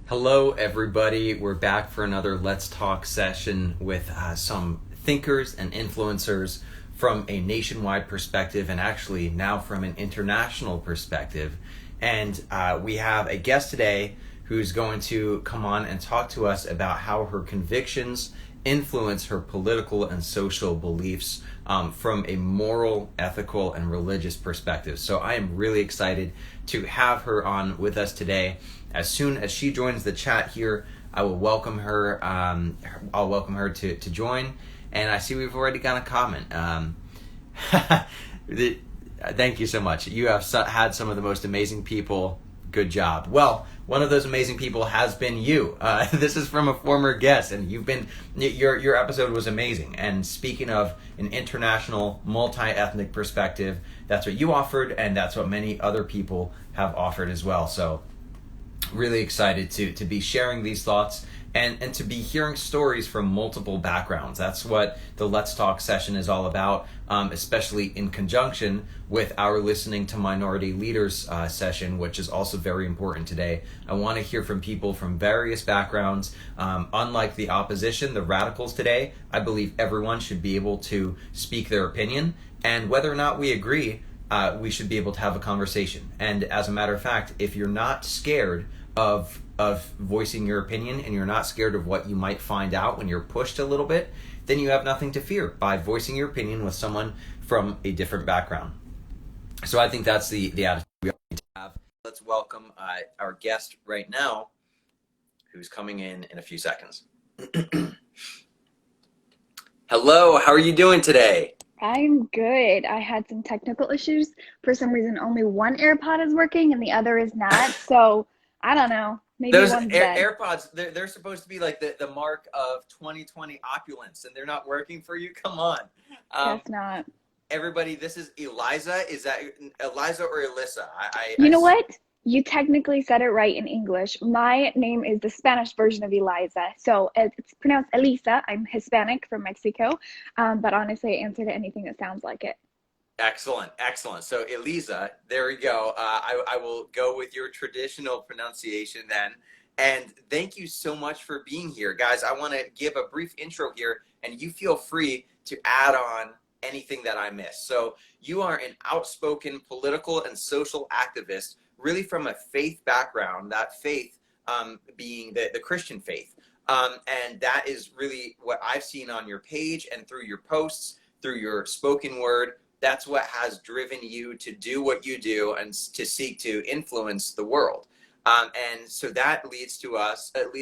Hello, everybody. We're back for another Let's Talk session with some thinkers and influencers from a nationwide perspective and actually now from an international perspective. And we have a guest today who's going to come on and talk to us about how her convictions influence her political and social beliefs from a moral, ethical, and religious perspective. So I am really excited to have her on with us today. As soon as she joins the chat here, I will welcome her. I'll welcome her to join. And I see we've already got a comment. Thank you so much. You have had some of the most amazing people. Good job. Well, one of those amazing people has been you. This is from a former guest, and your episode was amazing. And speaking of an international, multi-ethnic perspective, that's what you offered, and that's what many other people have offered as well. So really excited to be sharing these thoughts and to be hearing stories from multiple backgrounds. That's what the Let's Talk session is all about, especially in conjunction with our Listening to Minority Leaders session, which is also very important today. I want to hear from people from various backgrounds. Unlike the opposition, the radicals today, I believe everyone should be able to speak their opinion, and whether or not we agree, we should be able to have a conversation. And as a matter of fact, if you're not scared of voicing your opinion and you're not scared of what you might find out when you're pushed a little bit, then you have nothing to fear by voicing your opinion with someone from a different background. So I think that's the attitude we all need to have. Let's welcome our guest right now, who's coming in a few seconds. Hello, how are you doing today? I'm good. I had some technical issues. For some reason, only one AirPod is working and the other is not. So I don't know. Maybe those one's dead. AirPods, they're supposed to be like the mark of 2020 opulence, and they're not working for you? Come on. Guess not. Everybody, this is Elisa. Is that Elisa or Elisa? You know what? You technically said it right in English. My name is the Spanish version of Eliza. So it's pronounced Elisa. I'm Hispanic from Mexico. But honestly, I answer to anything that sounds like it. Excellent. So Elisa, there we go. I will go with your traditional pronunciation then. And thank you so much for being here. Guys, I want to give a brief intro here, and you feel free to add on anything that I miss. So you are an outspoken political and social activist, really from a faith background, that faith being the Christian faith. And that is really what I've seen on your page and through your posts, through your spoken word. That's what has driven you to do what you do and to seek to influence the world. And so that leads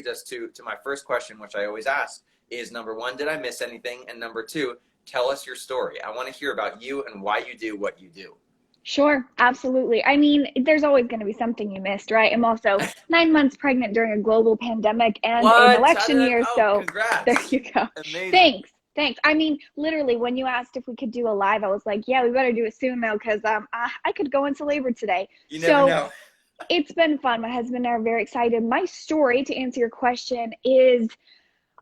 us to my first question, which I always ask is, number one, did I miss anything? And number two, tell us your story. I want to hear about you and why you do what you do. Sure, absolutely. I mean, there's always going to be something you missed, right? I'm also 9 months pregnant during a global pandemic and an election year. So congrats. There you go. Amazing. Thanks. I mean, literally, when you asked if we could do a live, I was like, yeah, we better do it soon, though, because I could go into labor today. You never know. It's been fun. My husband and I are very excited. My story, to answer your question, is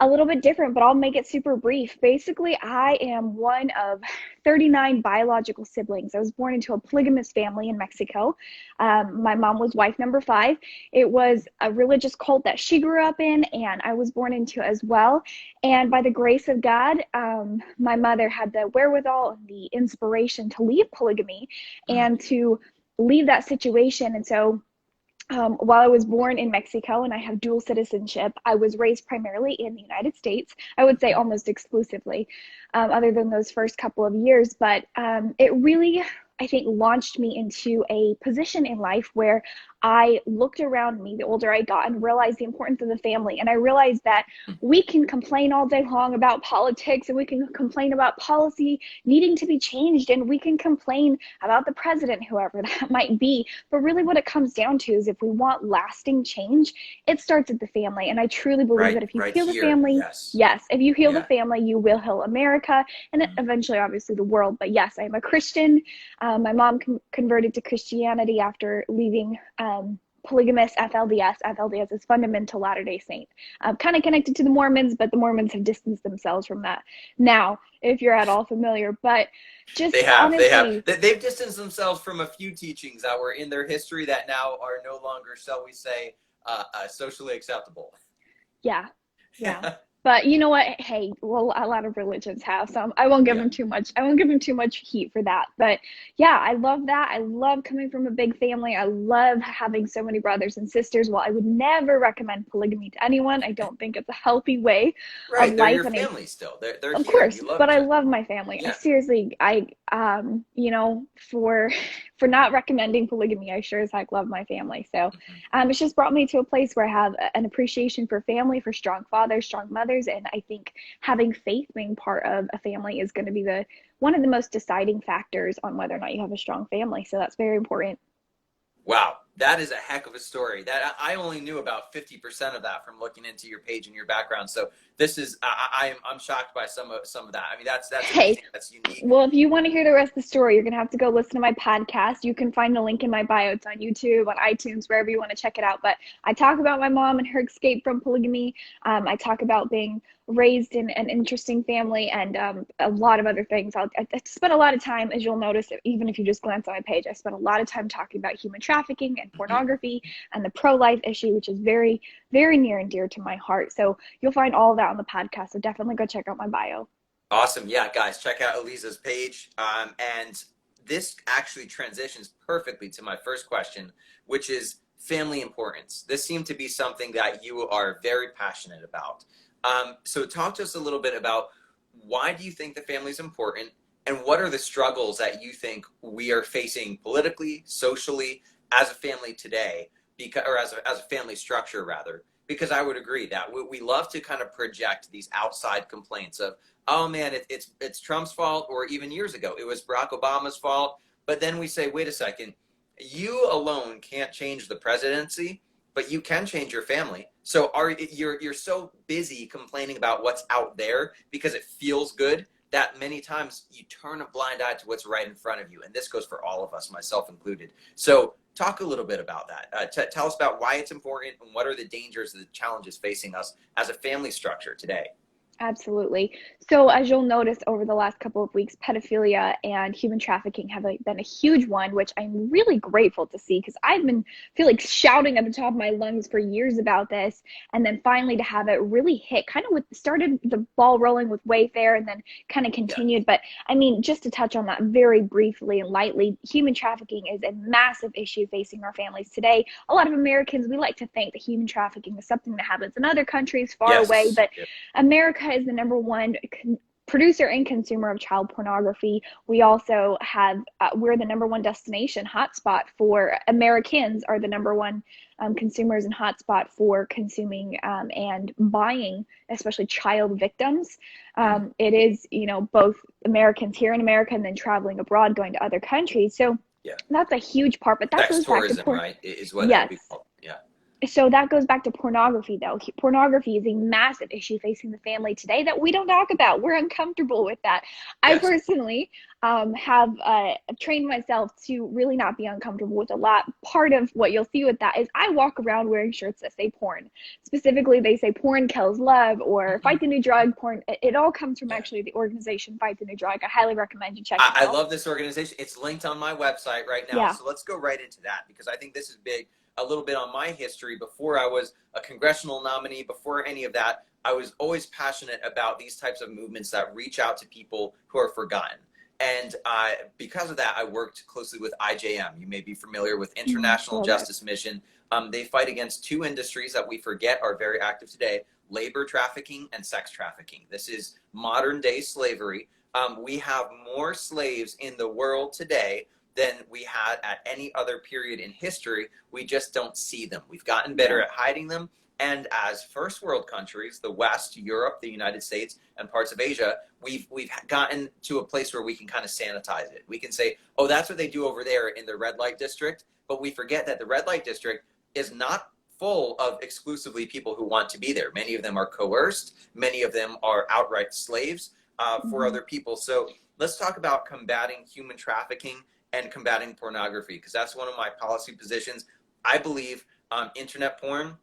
a little bit different, but I'll make it super brief. Basically, I am one of 39 biological siblings. I was born into a polygamous family in Mexico. My mom was wife number 5. It was a religious cult that she grew up in, and I was born into as well. And by the grace of God, my mother had the wherewithal and the inspiration to leave polygamy and to leave that situation. And so while I was born in Mexico and I have dual citizenship, I was raised primarily in the United States. I would say almost exclusively, other than those first couple of years. But it really, I think, launched me into a position in life where I looked around me the older I got and realized the importance of the family. And I realized that we can complain all day long about politics, and we can complain about policy needing to be changed, and we can complain about the president, whoever that might be. But really what it comes down to is, if we want lasting change, it starts at the family. And I truly believe that if you heal the family, yes, if you heal the family, you will heal America and eventually, obviously, the world. But yes, I'm a Christian. My mom converted to Christianity after leaving polygamous FLDS. FLDS is Fundamental Latter-day Saint. Kind of connected to the Mormons, but the Mormons have distanced themselves from that now, if you're at all familiar. But just honestly, they've distanced themselves from a few teachings that were in their history that now are no longer, shall we say, socially acceptable. Yeah. Yeah. But you know what? Hey, well, a lot of religions have some. I won't give Yeah. them too much. I won't give them too much heat for that. But yeah, I love that. I love coming from a big family. I love having so many brothers and sisters. While I would never recommend polygamy to anyone, I don't think it's a healthy way of Right. They're life. your And I family still. They're of here. You course, love but each I other. love my family. I Yeah. seriously, you know, for not recommending polygamy, I sure as heck love my family. So, Mhm. it's just brought me to a place where I have an appreciation for family, for strong fathers, strong mothers, and I think having faith being part of a family is going to be the one of the most deciding factors on whether or not you have a strong family. So that's very important. Wow, that is a heck of a story. That I only knew about 50% of that from looking into your page and your background. So this is I'm shocked by some of that. I mean, that's Hey, amazing. That's unique. well, if you want to hear the rest of the story, you're going to have to go listen to my podcast. You can find the link in my bio. It's on YouTube, on iTunes, wherever you want to check it out. But I talk about my mom and her escape from polygamy. I talk about being raised in an interesting family and a lot of other things. I spent a lot of time, as you'll notice, even if you just glance on my page, I spent a lot of time talking about human trafficking and Mhm. pornography and the pro-life issue, which is very, very near and dear to my heart. So you'll find all of that on the podcast. So definitely go check out my bio. Awesome. Yeah, guys, check out Elisa's page. And this actually transitions perfectly to my first question, which is family importance. This seemed to be something that you are very passionate about. So talk to us a little bit about why do you think the family is important, and what are the struggles that you think we are facing politically, socially, as a family today, because, or as a family structure rather, because I would agree that we love to kind of project these outside complaints of, oh man, it's Trump's fault, or even years ago, it was Barack Obama's fault. But then we say, wait a second, you alone can't change the presidency, but you can change your family. So you're so busy complaining about what's out there because it feels good that many times you turn a blind eye to what's right in front of you. And this goes for all of us, myself included. So talk a little bit about that. Tell us about why it's important and what are the dangers, the challenges facing us as a family structure today. Absolutely. So, as you'll notice over the last couple of weeks, pedophilia and human trafficking have been a huge one, which I'm really grateful to see because I've been feel like shouting at the top of my lungs for years about this, and then finally to have it really hit, kind of with started the ball rolling with Wayfair, and then kind of Yeah. continued. But I mean, just to touch on that very briefly and lightly, human trafficking is a massive issue facing our families today. A lot of Americans, we like to think that human trafficking is something that happens in other countries far away, Yes. but America is the number one producer and consumer of child pornography. We also have, we're the number one destination hotspot for Americans, are the number one consumers and hotspot for consuming and buying, especially child victims. Mm. It is, you know, both Americans here in America and then traveling abroad, going to other countries. So Yeah. that's a huge part, but that Sex goes back to tourism, porn. right? Is what that would Yes, be called. Yeah. so that goes back to pornography, though. Pornography is a massive issue facing the family today that we don't talk about. We're uncomfortable with that. I Yes. personally have trained myself to really not be uncomfortable with a lot. Part of what you'll see with that is I walk around wearing shirts that say porn. Specifically, they say porn kills love or Hmm. fight the new drug. Porn. It all comes from Yeah. actually the organization Fight the New Drug. I highly recommend you check them I out. love this organization. It's linked on my website right now. Yeah. So let's go right into that because I think this is big. A little bit on my history before I was a congressional nominee, before any of that, I was always passionate about these types of movements that reach out to people who are forgotten. And because of that, I worked closely with IJM. You may be familiar with International Love it. Justice Mission. They fight against two industries that we forget are very active today: labor trafficking and sex trafficking. This is modern day slavery. We have more slaves in the world today than we had at any other period in history. We just don't see them. We've gotten better Yeah. at hiding them. And as first world countries, the West, Europe, the United States, and parts of Asia, we've gotten to a place where we can kind of sanitize it. We can say, oh, that's what they do over there in the red light district. But we forget that the red light district is not full of exclusively people who want to be there. Many of them are coerced. Many of them are outright slaves for Mhm. other people. So let's talk about combating human trafficking and combating pornography, because that's one of my policy positions. I believe internet porn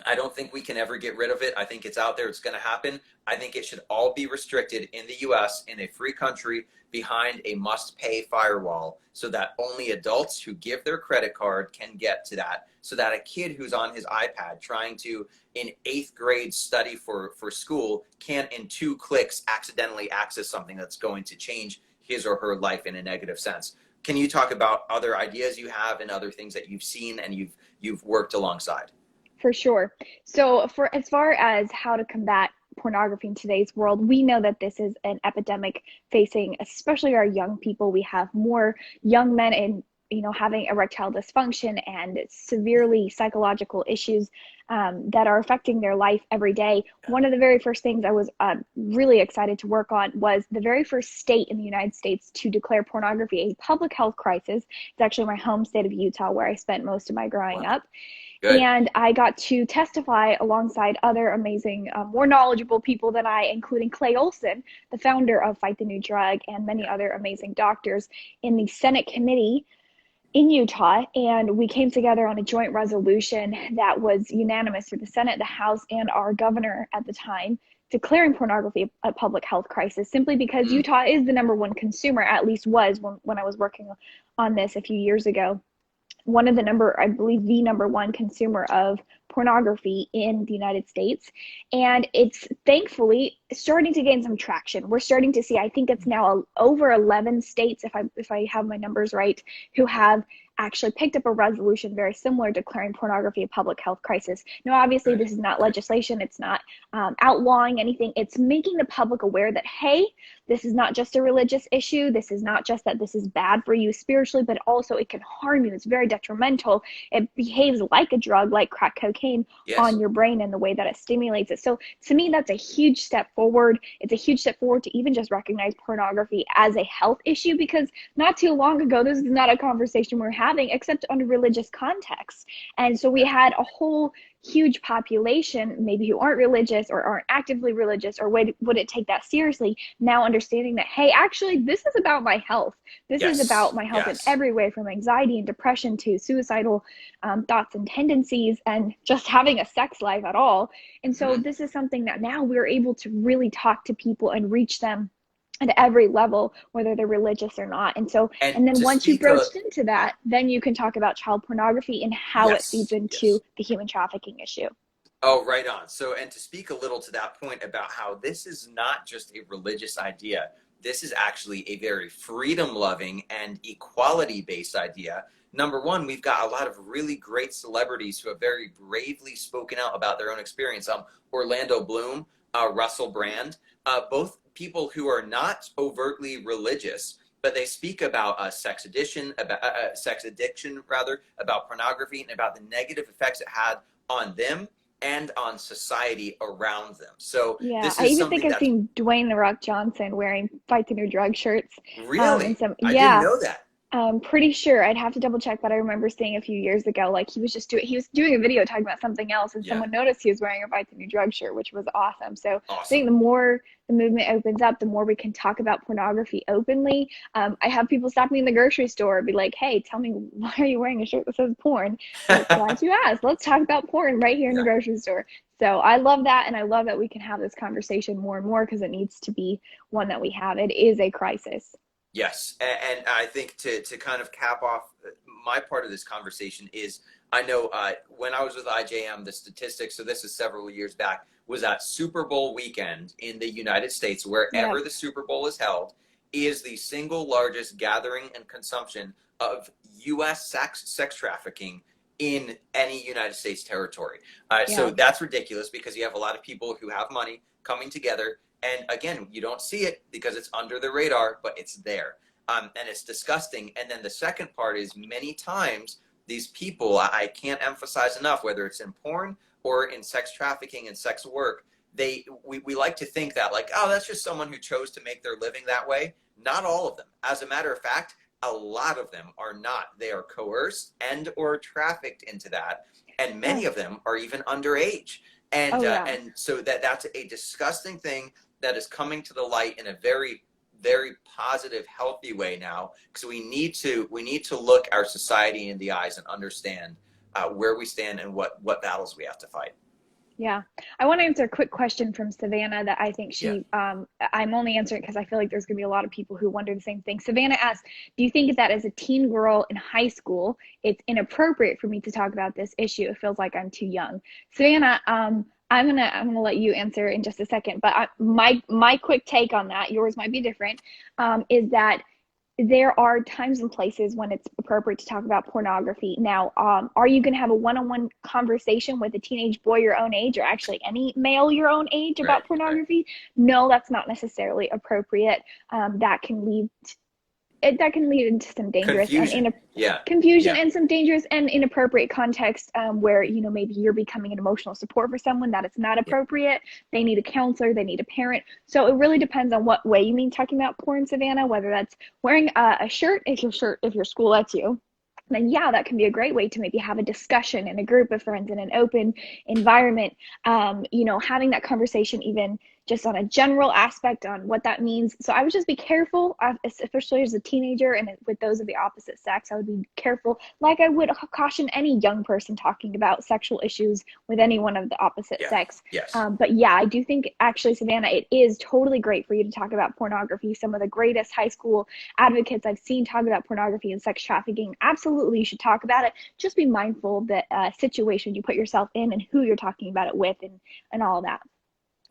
I don't think we can ever get rid of it. I think it's out there. It's going to happen. I think it should all be restricted in the US, in a free country, behind a must pay firewall, so that only adults who give their credit card can get to that. So that a kid who's on his iPad trying to, in 8th grade, study for school can't, in 2 clicks, accidentally access something that's going to change his or her life in a negative sense. Can you talk about other ideas you have and other things that you've seen and you've worked alongside? For sure. So, for as far as how to combat pornography in today's world, we know that this is an epidemic facing especially our young people. We have more young men in, having erectile dysfunction and severely psychological issues that are affecting their life every day. One of the very first things I was really excited to work on was the very first state in the United States to declare pornography a public health crisis. It's actually my home state of Utah, where I spent most of my growing Wow. up. Good. And I got to testify alongside other amazing, more knowledgeable people than I, including Clay Olson, the founder of Fight the New Drug, and many other amazing doctors in the Senate committee in Utah. And we came together on a joint resolution that was unanimous through the Senate, the House, and our governor at the time, declaring pornography a public health crisis, simply because Mm. Utah is the number one consumer, at least was when I was working on this a few years ago. One of the I believe the number one consumer of pornography in the United States. And it's thankfully starting to gain some traction. We're starting to see, I think it's now over 11 states, if I have my numbers right, who have actually picked up a resolution very similar, declaring pornography a public health crisis. Now, obviously, Good. this is not legislation. It's not outlawing anything. It's making the public aware that, hey, this is not just a religious issue. This is not just that this is bad for you spiritually, but also it can harm you. It's very detrimental. It behaves like a drug, like crack cocaine, on Yes. your brain and the way that it stimulates it. So to me, that's a huge step forward. It's a huge step forward to even just recognize pornography as a health issue, because not too long ago, this is not a conversation we're having except under religious context. And so we had a whole huge population, maybe who aren't religious or aren't actively religious or wouldn't take that seriously, now understanding that, hey, actually, this is about my health. This is about Yes. my health in Yes. every way, from anxiety and depression to suicidal thoughts and tendencies, and just having a sex life at all. And so Hmm. this is something that now we're able to really talk to people and reach them at every level, whether they're religious or not. And so, And and then to once you speak broached into that, then you can talk about child pornography and how it feeds yes, into yes. the human trafficking issue. Oh, right on. So, and to speak a little to that point about how this is not just a religious idea, this is actually a very freedom loving and equality based idea. Number one, we've got a lot of really great celebrities who have very bravely spoken out about their own experience. Orlando Bloom, Russell Brand, both people who are not overtly religious, but they speak about sex addiction rather, about pornography, and about the negative effects it had on them and on society around them. So Yeah, this I is even think something I've that's seen Dwayne the Rock Johnson wearing Fight the New Drug shirts. And really, some, I didn't yeah, know that. I'm pretty sure. I'd have to double check, but I remember seeing a few years ago, like he was doing a video talking about something else, and Yeah, someone noticed he was wearing a Fight the New Drug shirt, which was awesome. So I think awesome. the more the movement opens up, the more we can talk about pornography openly. I have people stop me in the grocery store, be like, "Hey, tell me, why are you wearing a shirt that says porn?" Like, glad you asked. Let's talk about porn right here in the Yeah. grocery store. So I love that, and I love that we can have this conversation more and more, because it needs to be one that we have. It is a crisis. Yes, and I think to kind of cap off my part of this conversation is I know when I was with IJM, the statistics, so this is several years back, was that Super Bowl weekend in the United States, Yep. wherever the Super Bowl is held, is the single largest gathering and consumption of U.S. sex trafficking in any United States territory. So Yeah. that's ridiculous because you have a lot of people who have money coming together, and again, you don't see it because it's under the radar, but it's there. And it's disgusting. And then the second part is many times these people, I can't emphasize enough, whether it's in porn or in sex trafficking and sex work, we like to think that like, oh, that's just someone who chose to make their living that way. Not all of them. As a matter of fact, a lot of them are not. They are coerced and or trafficked into that. And Yeah. many of them are even underage. Oh, yeah. And so that's a disgusting thing that is coming to the light in a very very positive healthy way now, because we need to look our society in the eyes and understand where we stand and what battles we have to fight. Yeah. I want to answer a quick question from Savannah that I think Yeah. I'm only answering because I feel like there's going to be a lot of people who wonder the same thing. Savannah asked, do you think that as a teen girl in high school, it's inappropriate for me to talk about this issue? It feels like I'm too young. Savannah, I'm gonna let you answer in just a second, but my quick take on that, yours might be different, is that there are times and places when it's appropriate to talk about pornography. Now, are you going to have a one-on-one conversation with a teenage boy your own age, or actually any male your own age, Right. about pornography? No, that's not necessarily appropriate. That can lead into some dangerous Confusion. Yeah. confusion Yeah. and some dangerous and inappropriate context, where maybe you're becoming an emotional support for someone that it's not Yeah. appropriate. They need a counselor, they need a parent. So it really depends on what way you mean talking about porn, Savannah, whether that's wearing a shirt, if your school lets you, then yeah, that can be a great way to maybe have a discussion in a group of friends in an open environment. Having that conversation even just on a general aspect on what that means. So I would just be careful, especially as a teenager and with those of the opposite sex. I would be careful, like I would caution any young person talking about sexual issues with anyone of the opposite Yeah. sex. Yes. But yeah, I do think actually, Savannah, it is totally great for you to talk about pornography. Some of the greatest high school advocates I've seen talk about pornography and sex trafficking. Absolutely, you should talk about it. Just be mindful of the situation you put yourself in and who you're talking about it with, and all that.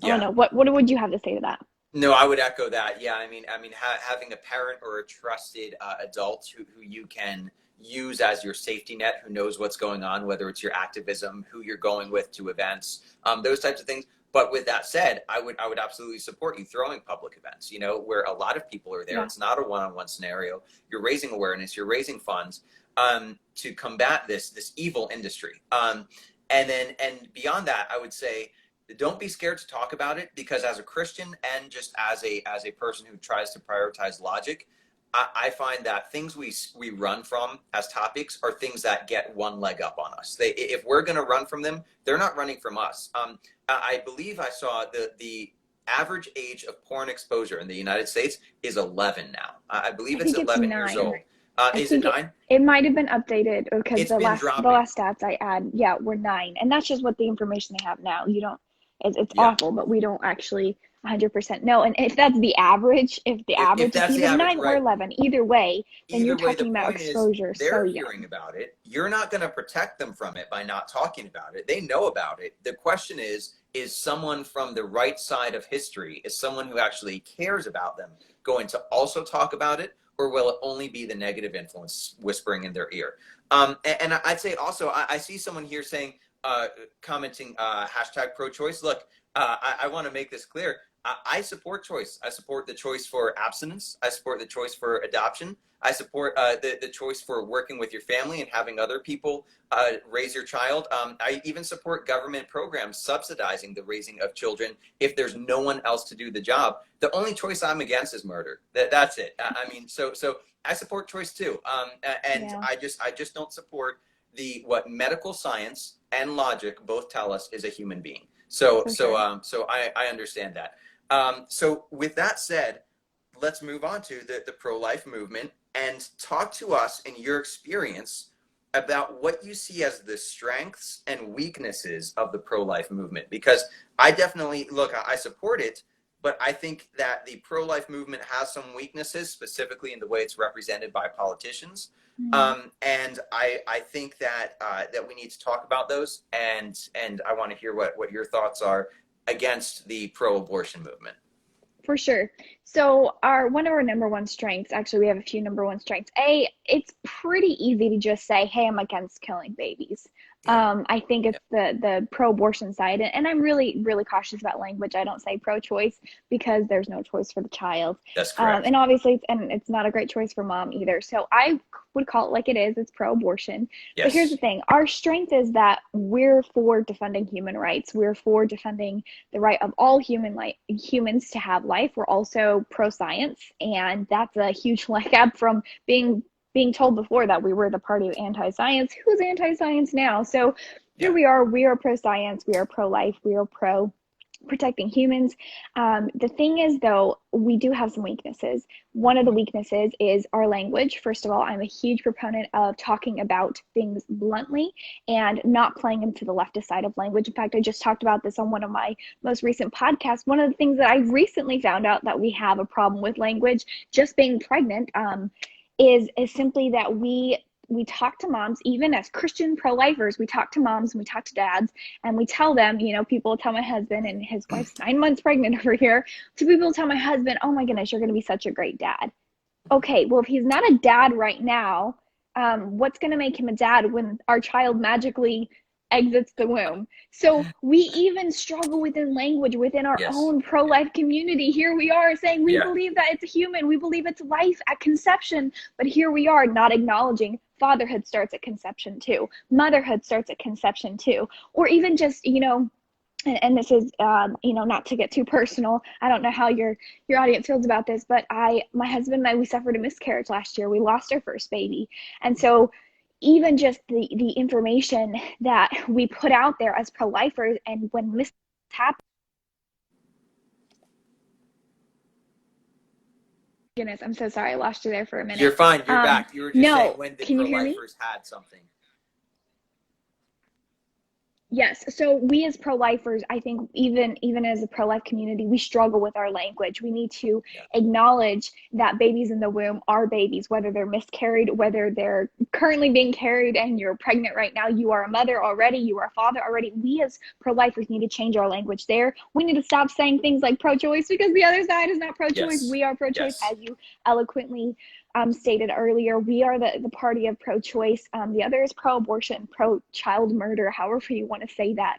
I don't Yeah. know. What would you have to say to that? No, I would echo that. Yeah, having a parent or a trusted adult who you can use as your safety net, who knows what's going on, whether it's your activism, who you're going with to events, those types of things. But with that said, I would absolutely support you throwing public events, where a lot of people are there. Yeah. It's not a one-on-one scenario. You're raising awareness, you're raising funds to combat this evil industry. And beyond that, I would say, don't be scared to talk about it, because as a Christian and just as a person who tries to prioritize logic, I find that things we run from as topics are things that get one leg up on us. If we're going to run from them, they're not running from us. I believe I saw the average age of porn exposure in the United States is 11 now. I believe I it's think it's 11 years 9. old. I Is it think 9? it might have been updated, because It's the been last dropping. stats I had, yeah, were 9, and that's just what the information they have now. You don't, it's Yeah. awful, but we don't actually 100% know. And if that's the average, if the If average is that's the either average, 9 or right. 11, either way, then you're Either way, the talking about point is exposure so they're young. hearing about it. You're not going to protect them from it by not talking about it. They know about it. The question is someone from the right side of history, is someone who actually cares about them, going to also talk about it, or will it only be the negative influence whispering in their ear? And I'd say also, I see someone here saying, commenting, hashtag pro-choice. Look, I want to make this clear. I support choice. I support the choice for abstinence. I support the choice for adoption. I support the choice for working with your family and having other people raise your child. I even support government programs subsidizing the raising of children if there's no one else to do the job. The only choice I'm against is murder. That's it. So I support choice too. And Yeah. I just don't support what medical science and logic both tell us is a human being. So I understand that. So with that said, let's move on to the pro-life movement and talk to us in your experience about what you see as the strengths and weaknesses of the pro-life movement. Because I definitely, look, I support it, but I think that the pro-life movement has some weaknesses, specifically in the way it's represented by politicians. And I think that we need to talk about those, and I want to hear what your thoughts are against the pro-abortion movement. For sure. So one of our number one strengths, actually we have a few number one strengths. It's pretty easy to just say, hey, I'm against killing babies. I think it's the pro-abortion side, and I'm really, really cautious about language. I don't say pro-choice, because there's no choice for the child. That's correct. And obviously, it's not a great choice for mom either. So I would call it like it is. It's pro-abortion. Yes. But here's the thing. Our strength is that we're for defending human rights. We're for defending the right of all humans to have life. We're also pro-science, and that's a huge leg up from being told before that we were the party of anti-science. Who's anti-science now? So here we are pro-science, we are pro-life, we are pro protecting humans. The thing is, though, we do have some weaknesses. One of the weaknesses is our language. First of all, I'm a huge proponent of talking about things bluntly and not playing into the leftist side of language. In fact, I just talked about this on one of my most recent podcasts. One of the things that I recently found out that we have a problem with language, just being pregnant, is simply that we talk to moms, even as Christian pro-lifers, we talk to moms and we talk to dads, and we tell them, people tell my husband, and his wife's 9 months pregnant over here. So people tell my husband, oh my goodness, you're going to be such a great dad. Okay, well, if he's not a dad right now, what's going to make him a dad when our child magically exits the womb? So we even struggle within language within our Yes. own pro-life community. Here we are saying we believe that it's a human, we believe it's life at conception, but here we are not acknowledging fatherhood starts at conception too, motherhood starts at conception too, or even just, and this is, not to get too personal. I don't know how your audience feels about this, but my husband and I, we suffered a miscarriage last year. We lost our first baby. And so even just the information that we put out there as pro-lifers, and when mistakes happen, goodness, I'm so sorry, I lost you there for a minute. You're fine. You're back. You were just saying when the can you hear me? pro-lifers had something. Yes. So we as pro-lifers, I think even as a pro-life community, we struggle with our language. We need to acknowledge that babies in the womb are babies, whether they're miscarried, whether they're currently being carried and you're pregnant right now, you are a mother already, you are a father already. We as pro-lifers need to change our language there. We need to stop saying things like pro-choice, because the other side is not pro-choice. Yes. We are pro-choice, Yes. as you eloquently stated earlier. We are the party of pro-choice. The other is pro-abortion, pro-child murder, however you want to say that.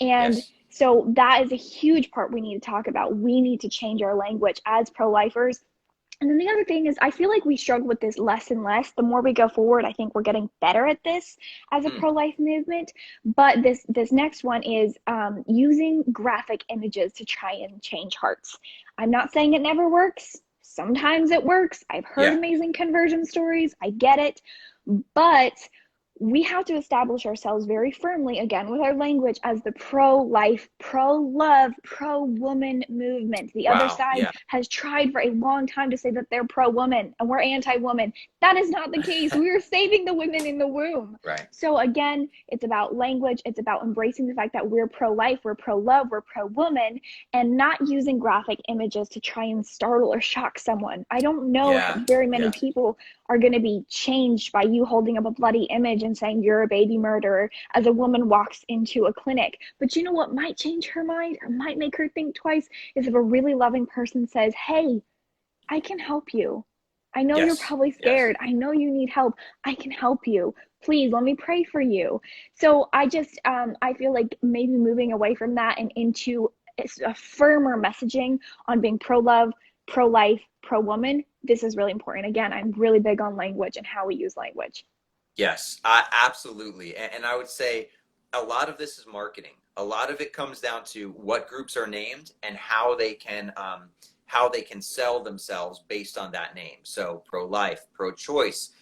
And so that is a huge part we need to talk about. We need to change our language as pro-lifers. And then the other thing is, I feel like we struggle with this less and less. The more we go forward, I think we're getting better at this as a pro-life movement. But this next one is using graphic images to try and change hearts. I'm not saying it never works. Sometimes it works. I've heard amazing conversion stories. I get it. But we have to establish ourselves very firmly, again, with our language, as the pro-life, pro-love, pro-woman movement. The other side has tried for a long time to say that they're pro-woman and we're anti-woman. That is not the case. We are saving the women in the womb. Right. So again, it's about language. It's about embracing the fact that we're pro-life, we're pro-love, we're pro-woman, and not using graphic images to try and startle or shock someone. I don't know if very many people are going to be changed by you holding up a bloody image and saying you're a baby murderer as a woman walks into a clinic. But you know what might change her mind or might make her think twice is if a really loving person says, hey, I can help you. I know you're probably scared. I know you need help. I can help you. Please let me pray for you. So I just, I feel like maybe moving away from that and into a firmer messaging on being pro-love, pro-life, pro-woman. This is really important. Again, I'm really big on language and how we use language. Yes, absolutely. And I would say a lot of this is marketing. A lot of it comes down to what groups are named and how they can sell themselves based on that name. So pro-life, pro-choice.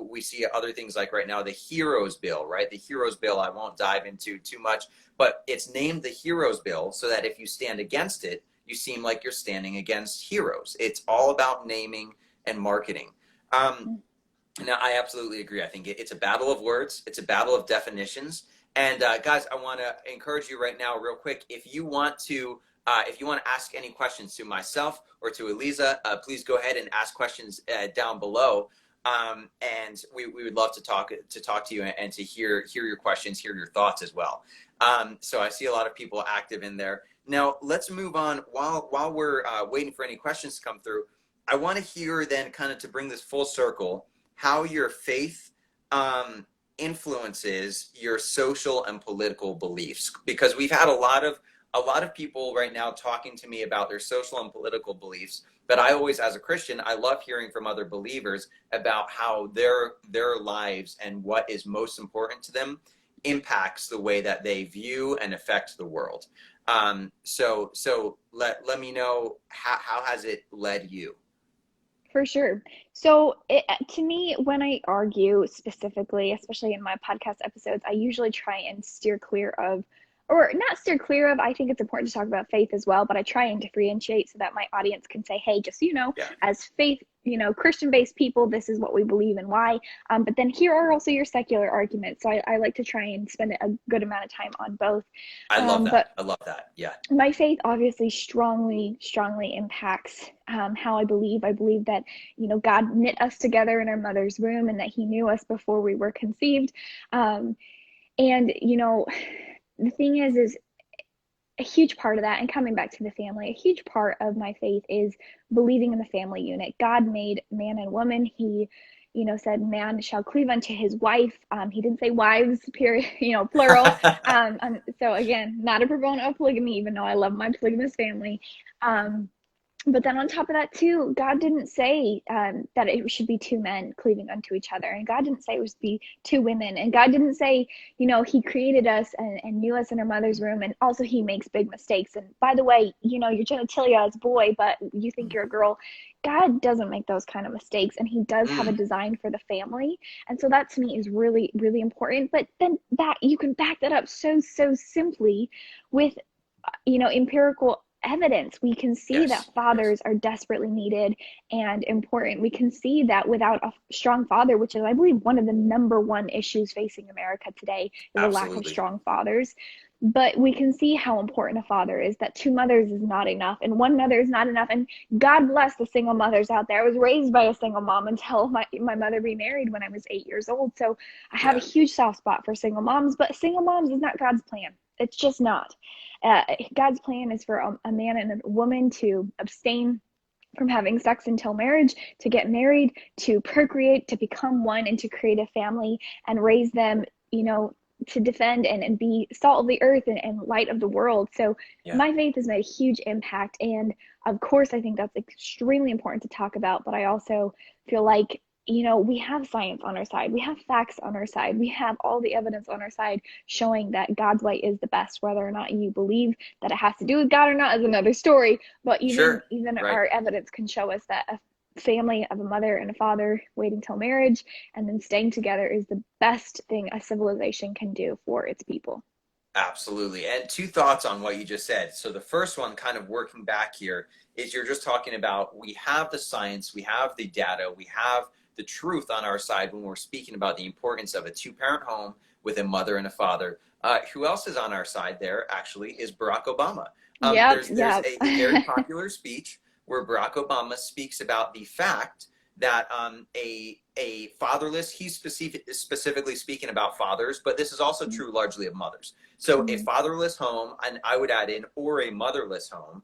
We see other things like right now the Heroes Bill, right? The Heroes Bill I won't dive into too much, but it's named the Heroes Bill so that if you stand against it, you seem like you're standing against heroes. It's all about naming and marketing. Now, I absolutely agree. I think it's a battle of words. It's a battle of definitions. And guys, I want to encourage you right now, real quick. If you want to ask any questions to myself or to Elisa, please go ahead and ask questions down below. And we would love to talk to you and to hear your questions, hear your thoughts as well. So I see a lot of people active in there. Now, let's move on. While we're waiting for any questions to come through, I want to hear then, kind of to bring this full circle, how your faith influences your social and political beliefs. Because we've had a lot of people right now talking to me about their social and political beliefs. But I always, as a Christian, I love hearing from other believers about how their lives and what is most important to them impacts the way that they view and affect the world. So let me know, how has it led you? For sure. So to me, when I argue specifically, especially in my podcast episodes, I usually try and steer clear of or not steer clear of. I think it's important to talk about faith as well, but I try and differentiate so that my audience can say, hey, just so you know, Yeah. as faith, Christian-based people, this is what we believe and why. But then here are also your secular arguments. So I like to try and spend a good amount of time on both. I love that. But I love that. Yeah. my faith obviously strongly, strongly impacts how I believe. I believe that, God knit us together in our mother's womb and that he knew us before we were conceived. And, the thing is a huge part of that, and coming back to the family, a huge part of my faith is believing in the family unit. God made man and woman. He, said man shall cleave unto his wife. He didn't say wives, period, plural. So again, not a proponent of polygamy, even though I love my polygamous family. But then on top of that too, God didn't say that it should be two men cleaving unto each other, and God didn't say it was to be two women, and God didn't say, he created us and knew us in our mother's womb, and also he makes big mistakes. And by the way, your genitalia is boy, but you think you're a girl. God doesn't make those kind of mistakes, and he does have a Mm. design for the family. And so that to me is really, really important. But then that you can back that up so simply with empirical evidence. We can see that Yes. Yes. fathers are desperately needed and important. We can see that without a strong father, which is, I believe, one of the number one issues facing America today, is a lack of Absolutely. strong fathers. But we can see how important a father is, that two mothers is not enough and one mother is not enough. And God bless the single mothers out there. I was raised by a single mom until my mother remarried when I was 8 years old. So I have a Yeah. huge soft spot for single moms, but single moms is not God's plan. It's just not. God's plan is for a man and a woman to abstain from having sex until marriage, to get married, to procreate, to become one, and to create a family and raise them, to defend and be salt of the earth and light of the world. So Yeah. my faith has made a huge impact. And of course, I think that's extremely important to talk about. But I also feel like, we have science on our side. We have facts on our side. We have all the evidence on our side showing that God's way is the best. Whether or not you believe that it has to do with God or not is another story. But even Sure. Right. our evidence can show us that a family of a mother and a father waiting till marriage and then staying together is the best thing a civilization can do for its people. Absolutely. And two thoughts on what you just said. So the first one, kind of working back here, is you're just talking about we have the science, we have the data, we have the truth on our side when we're speaking about the importance of a two-parent home with a mother and a father. Who else is on our side there, actually, is Barack Obama. Yep, There's yep. a very popular speech where Barack Obama speaks about the fact that a fatherless, he's specifically speaking about fathers, but this is also true largely of mothers. So a Mhm. fatherless home, and I would add in, or a motherless home,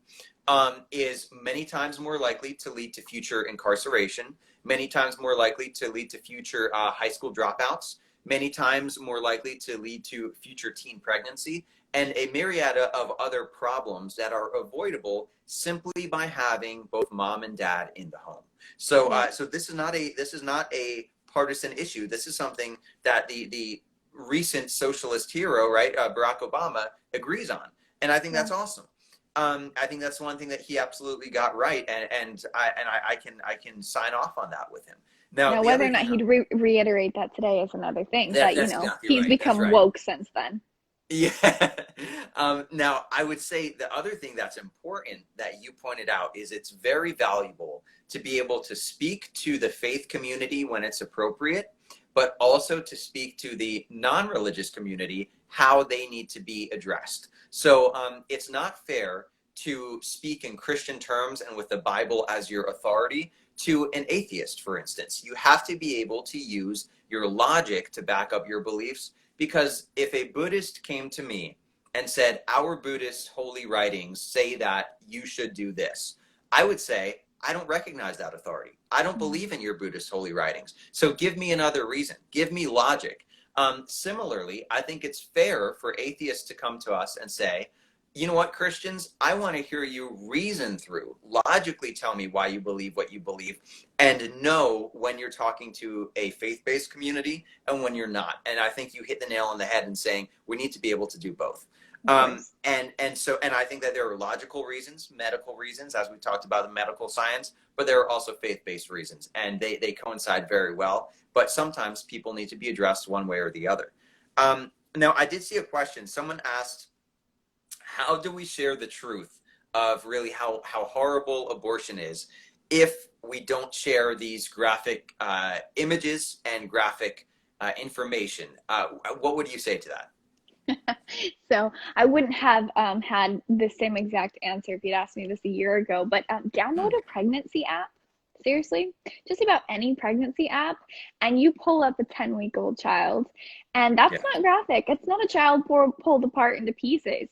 is many times more likely to lead to future incarceration, many times more likely to lead to future high school dropouts, many times more likely to lead to future teen pregnancy, and a myriad of other problems that are avoidable simply by having both mom and dad in the home. So, Yeah. so this is not a partisan issue. This is something that the recent socialist hero, right, Barack Obama, agrees on, and I think Yeah. that's awesome. I think that's one thing that he absolutely got right, and I can sign off on that with him. Now, Now, the whether other or not thing he'd reiterate that today is another thing, but that's exactly he's right. That's become right. woke since then. Yeah. Now, I would say the other thing that's important that you pointed out is it's very valuable to be able to speak to the faith community when it's appropriate, but also to speak to the non-religious community how they need to be addressed. So it's not fair to speak in Christian terms and with the Bible as your authority to an atheist, for instance. You have to be able to use your logic to back up your beliefs, because if a Buddhist came to me and said, our Buddhist holy writings say that you should do this, I would say, I don't recognize that authority. I don't Mhm. believe in your Buddhist holy writings. So give me another reason. Give me logic. Similarly, I think it's fair for atheists to come to us and say, you know what, Christians, I want to hear you reason through, logically tell me why you believe what you believe, and know when you're talking to a faith-based community and when you're not. And I think you hit the nail on the head in saying we need to be able to do both. Of course. And I think that there are logical reasons, medical reasons, as we talked about the medical science, but there are also faith-based reasons, and they coincide very well. But sometimes people need to be addressed one way or the other. Now, I did see a question. Someone asked, how do we share the truth of really how horrible abortion is if we don't share these graphic images and graphic information? What would you say to that? So I wouldn't have had the same exact answer if you'd asked me this a year ago, but download a pregnancy app. Seriously, just about any pregnancy app, and you pull up a 10-week-old child, and that's Yeah. not graphic. It's not a child pulled apart into pieces.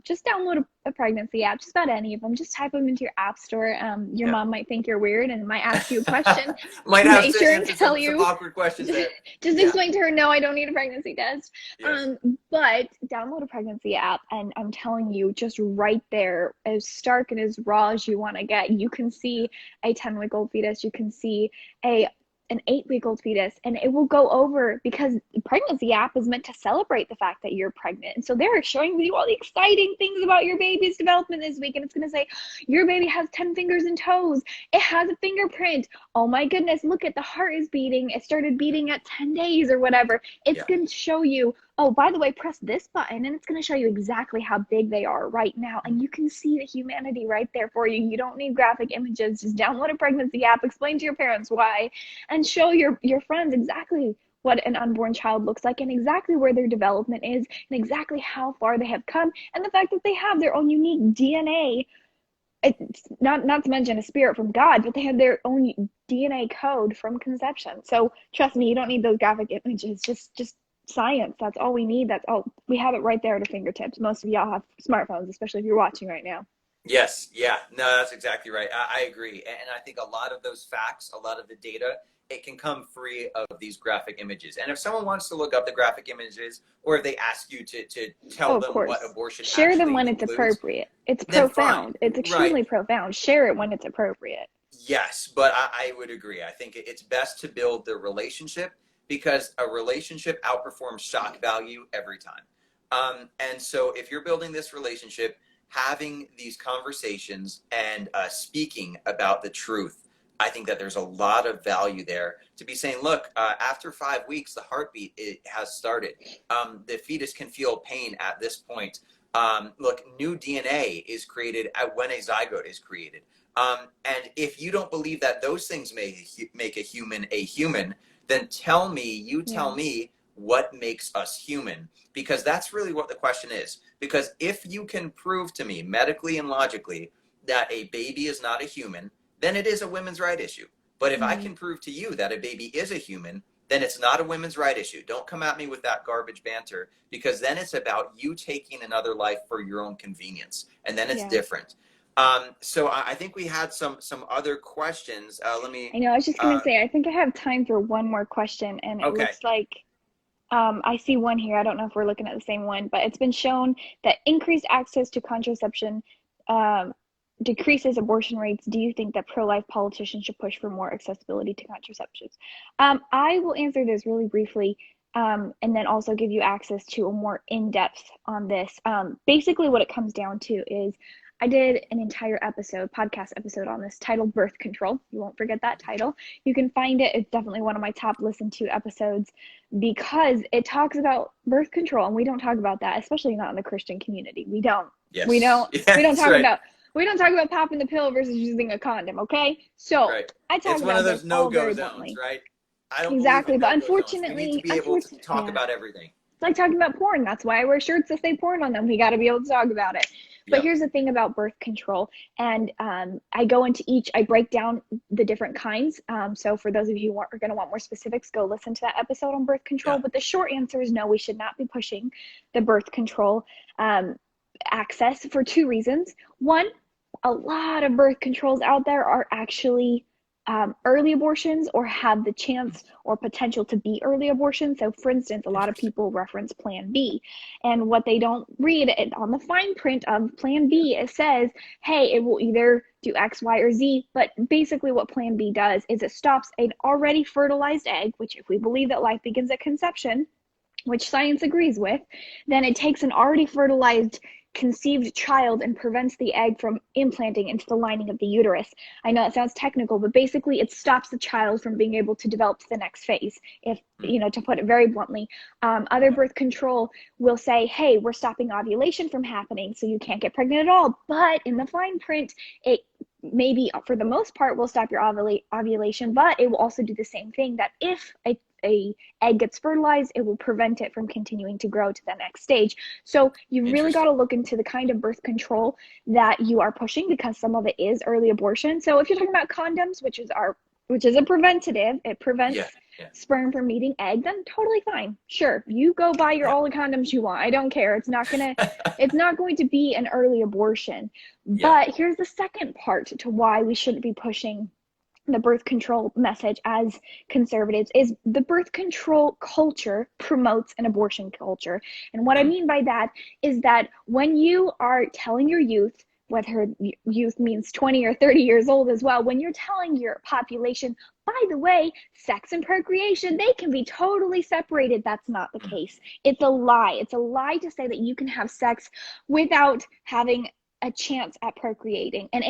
Just download a pregnancy app, just about any of them. Just type them into your app store. Your Yeah. mom might think you're weird and might ask you a question. Might have Make to sure and answer tell some you. awkward questions there. Just Yeah. explain to her, no, I don't need a pregnancy test. Yes. But download a pregnancy app, and I'm telling you, just right there, as stark and as raw as you want to get, you can see a 10-week-old fetus, you can see a an 8-week-old fetus, and it will go over, because the pregnancy app is meant to celebrate the fact that you're pregnant. And so they're showing you all the exciting things about your baby's development this week, and it's going to say your baby has 10 fingers and toes, it has a fingerprint, oh my goodness, look at the heart is beating, it started beating at 10 days or whatever. It's Yeah. going to show you, oh, by the way, press this button, and it's going to show you exactly how big they are right now. And you can see the humanity right there for you. You don't need graphic images. Just download a pregnancy app, explain to your parents why, and show your friends exactly what an unborn child looks like, and exactly where their development is, and exactly how far they have come, and the fact that they have their own unique DNA. It's not to mention a spirit from God, but they have their own DNA code from conception. So trust me, you don't need those graphic images. Just science. That's all we need. That's all. We have it right there at our fingertips. Most of y'all have smartphones, especially if you're watching right now. Yes, yeah, no, that's exactly right. I agree. And I think a lot of those facts, a lot of the data, it can come free of these graphic images. And if someone wants to look up the graphic images, or if they ask you to Oh, tell of them what course. abortion Share them actually when it's includes, appropriate. It's then fine. profound. It's Right. extremely profound. Share it when it's appropriate. Yes, but I would agree. I think it's best to build the relationship, because a relationship outperforms shock value every time. And so if you're building this relationship, having these conversations and speaking about the truth, I think that there's a lot of value there to be saying, look, after 5 weeks, the heartbeat it has started. The fetus can feel pain at this point. Look, new DNA is created when a zygote is created. And if you don't believe that those things make a human, then tell Yeah. me what makes us human. Because that's really what the question is. Because if you can prove to me medically and logically that a baby is not a human, then it is a women's right issue. But if I Mm. can prove to you that a baby is a human, then it's not a women's right issue. Don't come at me with that garbage banter, because then it's about you taking another life for your own convenience. And then it's Yeah. different. So I think we had some other questions. Let I me. know. I was just gonna say, I think I have time for one more question, and it Okay. looks like I see one here. I don't know if we're looking at the same one, but it's been shown that increased access to contraception um, decreases abortion rates. Do you think that pro-life politicians should push for more accessibility to contraceptives? I will answer this really briefly, and then also give you access to a more in-depth on this. Basically, what it comes down to is I did an entire podcast episode on this titled Birth Control. You won't forget that title. You can find it. It's definitely one of my top listened to episodes, because it talks about birth control, and we don't talk about that, especially not in the Christian community. We don't. Yes. We don't. Yeah, we don't that's talk right. about. We don't talk about popping the pill versus using a condom. Okay, so Right. I talk It's one about of this those all no-go very zones, bluntly. right? I don't believe Exactly, in but no-go zones. We need to be able to talk yeah. about everything. It's like talking about porn. That's why I wear shirts that say porn on them. We got to be able to talk about it. But Yep. here's the thing about birth control, and I go into each. I break down the different kinds. So for those of you who are going to want more specifics, go listen to that episode on birth control. Yeah. But the short answer is no. We should not be pushing the birth control access for two reasons. One, a lot of birth controls out there are actually early abortions, or have the chance or potential to be early abortions. So, for instance, a lot of Interesting. people reference Plan B, and what they don't read on the fine print of Plan B, it says, hey, it will either do X, Y, or Z. But basically, what Plan B does is it stops an already fertilized egg, which, if we believe that life begins at conception, which science agrees with, then it takes an already fertilized conceived child and prevents the egg from implanting into the lining of the uterus. I know it sounds technical, but basically it stops the child from being able to develop to the next phase, if, to put it very bluntly. Other birth control will say, hey, we're stopping ovulation from happening, so you can't get pregnant at all. But in the fine print, it maybe for the most part will stop your ovulation, but it will also do the same thing, that if a egg gets fertilized, it will prevent it from continuing to grow to the next stage. So you really got to look into the kind of birth control that you are pushing, because some of it is early abortion. So if you're talking about condoms, which is a preventative, it prevents sperm from meeting egg, then totally fine. Sure, you go buy all the condoms you want. I don't care. It's not going to be an early abortion. But here's the second part to why we shouldn't be pushing the birth control message as conservatives, is the birth control culture promotes an abortion culture. And what I mean by that is that when you are telling your youth, whether youth means 20 or 30 years old as well, when you're telling your population, by the way, sex and procreation, they can be totally separated, that's not the case. It's a lie. It's a lie to say that you can have sex without having a chance at procreating. And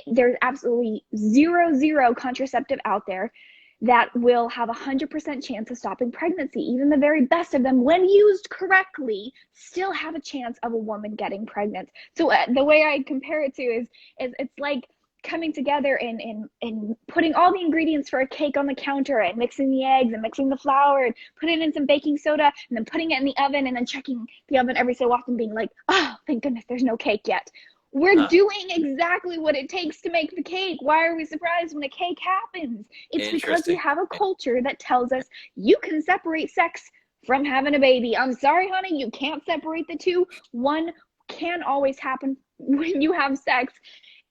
there's absolutely zero contraceptive out there that will have 100% chance of stopping pregnancy. Even the very best of them, when used correctly, still have a chance of a woman getting pregnant. So the way I compare it to is it's like coming together and putting all the ingredients for a cake on the counter, and mixing the eggs and mixing the flour and putting in some baking soda, and then putting it in the oven, and then checking the oven every so often, being like, oh, thank goodness there's no cake yet. We're doing exactly what it takes to make the cake. Why are we surprised when a cake happens? It's because we have a culture that tells us you can separate sex from having a baby. I'm sorry, honey, you can't separate the two. One can always happen when you have sex.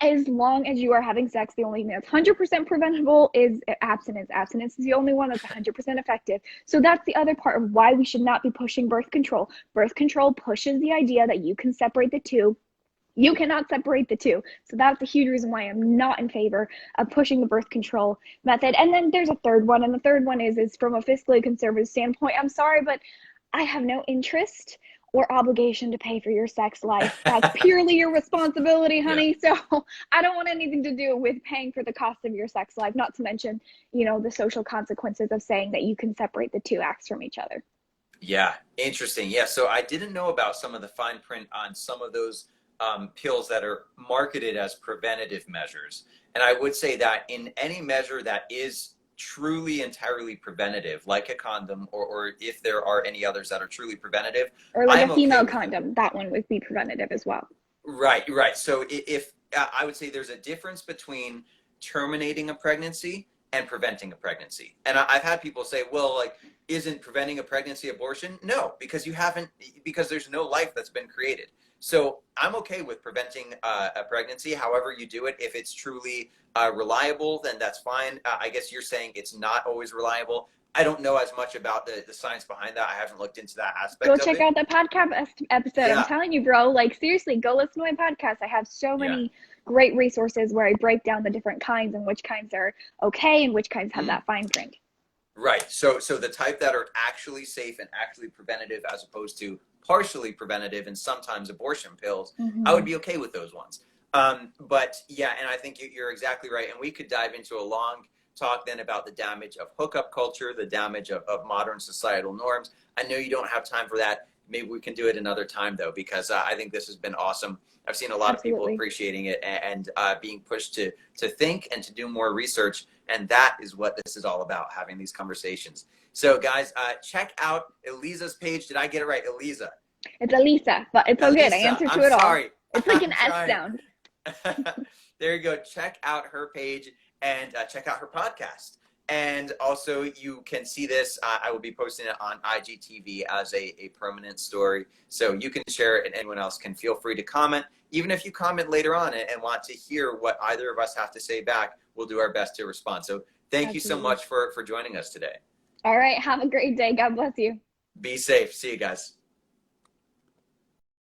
As long as you are having sex, the only thing that's 100% preventable is abstinence. Abstinence is the only one that's 100% effective. So that's the other part of why we should not be pushing birth control. Birth control pushes the idea that you can separate the two. You cannot separate the two. So that's a huge reason why I'm not in favor of pushing the birth control method. And then there's a third one, and the third one is from a fiscally conservative standpoint. I'm sorry, but I have no interest or obligation to pay for your sex life. That's purely your responsibility, honey. So I don't want anything to do with paying for the cost of your sex life, not to mention, the social consequences of saying that you can separate the two acts from each other. Yeah, interesting. Yeah, so I didn't know about some of the fine print on some of those pills that are marketed as preventative measures. And I would say that in any measure that is truly entirely preventative, like a condom, or if there are any others that are truly preventative, or like a female condom, that one would be preventative as well. Right. So if I would say there's a difference between terminating a pregnancy and preventing a pregnancy. And I've had people say, well, like, isn't preventing a pregnancy abortion? No, because because there's no life that's been created. So I'm okay with preventing a pregnancy, however you do it. If it's truly reliable, then that's fine. I guess you're saying it's not always reliable. I don't know as much about the science behind that. I haven't looked into that aspect of it. Go check out the podcast episode. Yeah. I'm telling you, bro, like, seriously, go listen to my podcast. I have so many great resources where I break down the different kinds and which kinds are okay and which kinds have that fine print. Right. So the type that are actually safe and actually preventative, as opposed to partially preventative and sometimes abortion pills, I would be okay with those ones. But yeah, and I think you're exactly right. And we could dive into a long talk then about the damage of hookup culture, the damage of modern societal norms. I know you don't have time for that. Maybe we can do it another time, though, because I think this has been awesome. I've seen a lot of people appreciating it and being pushed to think and to do more research. And that is what this is all about, having these conversations. So, guys, check out Elisa's page. Did I get it right? Elisa. It's Elisa, but it's all good. I answered to it all. It's like an S sound. There you go. Check out her page and check out her podcast. And also, you can see this. I will be posting it on IGTV as a permanent story. So you can share it and anyone else can. Feel free to comment. Even if you comment later on and want to hear what either of us have to say back, we'll do our best to respond. So thank you so much for joining us today. All right. Have a great day. God bless you. Be safe. See you guys.